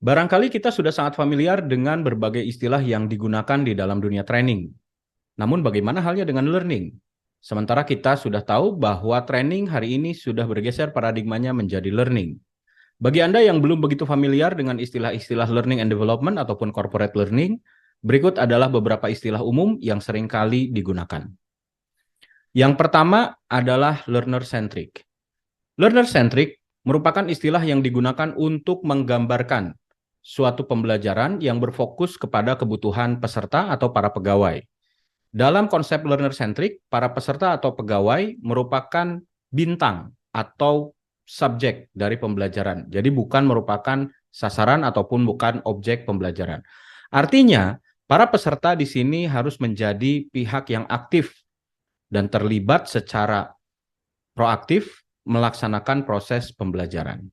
Barangkali kita sudah sangat familiar dengan berbagai istilah yang digunakan di dalam dunia training. Namun bagaimana halnya dengan learning? Sementara kita sudah tahu bahwa training hari ini sudah bergeser paradigmanya menjadi learning. Bagi Anda yang belum begitu familiar dengan istilah-istilah learning and development ataupun corporate learning, berikut adalah beberapa istilah umum yang sering kali digunakan. Yang pertama adalah learner-centric. Learner-centric merupakan istilah yang digunakan untuk menggambarkan suatu pembelajaran yang berfokus kepada kebutuhan peserta atau para pegawai. Dalam konsep learner-centric, para peserta atau pegawai merupakan bintang atau subjek dari pembelajaran. Jadi bukan merupakan sasaran ataupun bukan objek pembelajaran. Artinya, para peserta di sini harus menjadi pihak yang aktif dan terlibat secara proaktif melaksanakan proses pembelajaran.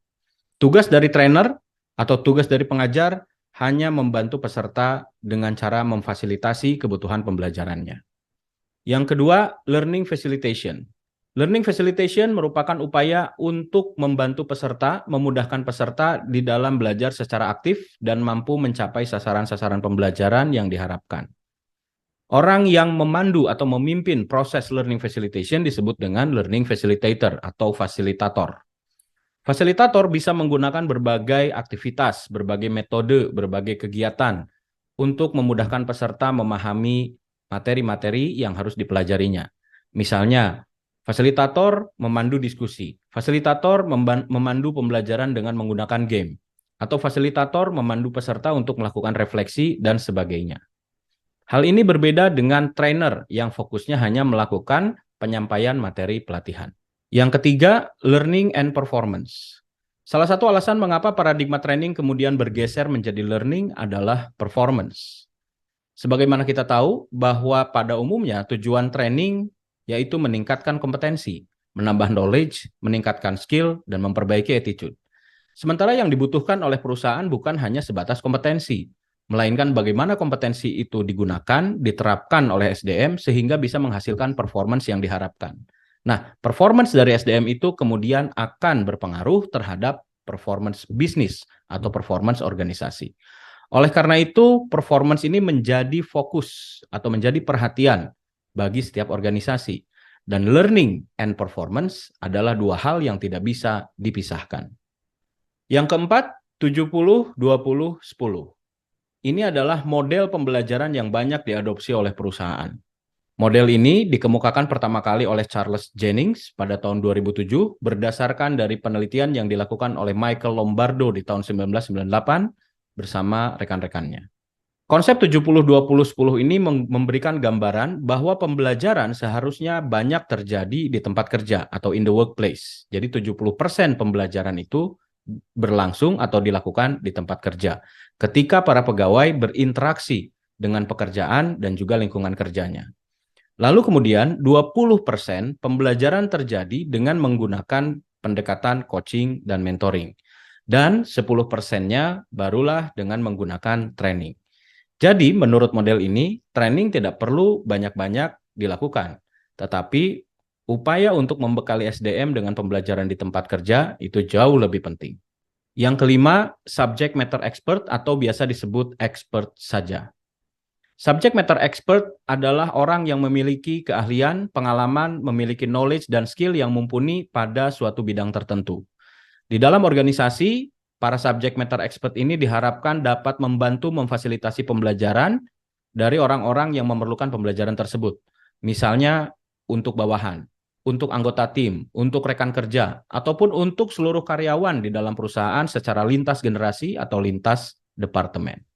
Tugas dari trainer atau tugas dari pengajar hanya membantu peserta dengan cara memfasilitasi kebutuhan pembelajarannya. Yang kedua, learning facilitation. Learning facilitation merupakan upaya untuk membantu peserta, memudahkan peserta di dalam belajar secara aktif dan mampu mencapai sasaran-sasaran pembelajaran yang diharapkan. Orang yang memandu atau memimpin proses learning facilitation disebut dengan learning facilitator atau fasilitator. Fasilitator bisa menggunakan berbagai aktivitas, berbagai metode, berbagai kegiatan untuk memudahkan peserta memahami materi-materi yang harus dipelajarinya. Misalnya, fasilitator memandu diskusi, fasilitator memandu pembelajaran dengan menggunakan game, atau fasilitator memandu peserta untuk melakukan refleksi dan sebagainya. Hal ini berbeda dengan trainer yang fokusnya hanya melakukan penyampaian materi pelatihan. Yang ketiga, learning and performance. Salah satu alasan mengapa paradigma training kemudian bergeser menjadi learning adalah performance. Sebagaimana kita tahu bahwa pada umumnya tujuan training yaitu meningkatkan kompetensi, menambah knowledge, meningkatkan skill, dan memperbaiki attitude. Sementara yang dibutuhkan oleh perusahaan bukan hanya sebatas kompetensi, melainkan bagaimana kompetensi itu digunakan, diterapkan oleh SDM sehingga bisa menghasilkan performance yang diharapkan. Nah, performance dari SDM itu kemudian akan berpengaruh terhadap performance bisnis atau performance organisasi. Oleh karena itu, performance ini menjadi fokus atau menjadi perhatian bagi setiap organisasi. Dan learning and performance adalah dua hal yang tidak bisa dipisahkan. Yang keempat, 70-20-10. Ini adalah model pembelajaran yang banyak diadopsi oleh perusahaan. Model ini dikemukakan pertama kali oleh Charles Jennings pada tahun 2007 berdasarkan dari penelitian yang dilakukan oleh Michael Lombardo di tahun 1998 bersama rekan-rekannya. Konsep 70-20-10 ini memberikan gambaran bahwa pembelajaran seharusnya banyak terjadi di tempat kerja atau in the workplace. Jadi 70% pembelajaran itu berlangsung atau dilakukan di tempat kerja ketika para pegawai berinteraksi dengan pekerjaan dan juga lingkungan kerjanya. Lalu kemudian 20% pembelajaran terjadi dengan menggunakan pendekatan coaching dan mentoring. Dan 10%-nya barulah dengan menggunakan training. Jadi menurut model ini, training tidak perlu banyak-banyak dilakukan. Tetapi upaya untuk membekali SDM dengan pembelajaran di tempat kerja itu jauh lebih penting. Yang kelima, subject matter expert atau biasa disebut expert saja. Subject matter expert adalah orang yang memiliki keahlian, pengalaman, memiliki knowledge dan skill yang mumpuni pada suatu bidang tertentu. Di dalam organisasi, para subject matter expert ini diharapkan dapat membantu memfasilitasi pembelajaran dari orang-orang yang memerlukan pembelajaran tersebut. Misalnya untuk bawahan, untuk anggota tim, untuk rekan kerja, ataupun untuk seluruh karyawan di dalam perusahaan secara lintas generasi atau lintas departemen.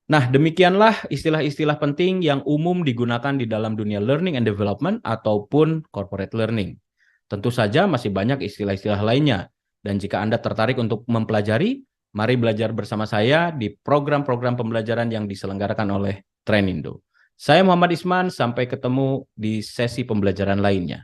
Nah, demikianlah istilah-istilah penting yang umum digunakan di dalam dunia learning and development ataupun corporate learning. Tentu saja masih banyak istilah-istilah lainnya. Dan jika Anda tertarik untuk mempelajari, mari belajar bersama saya di program-program pembelajaran yang diselenggarakan oleh Trainindo. Saya Muhammad Isman, sampai ketemu di sesi pembelajaran lainnya.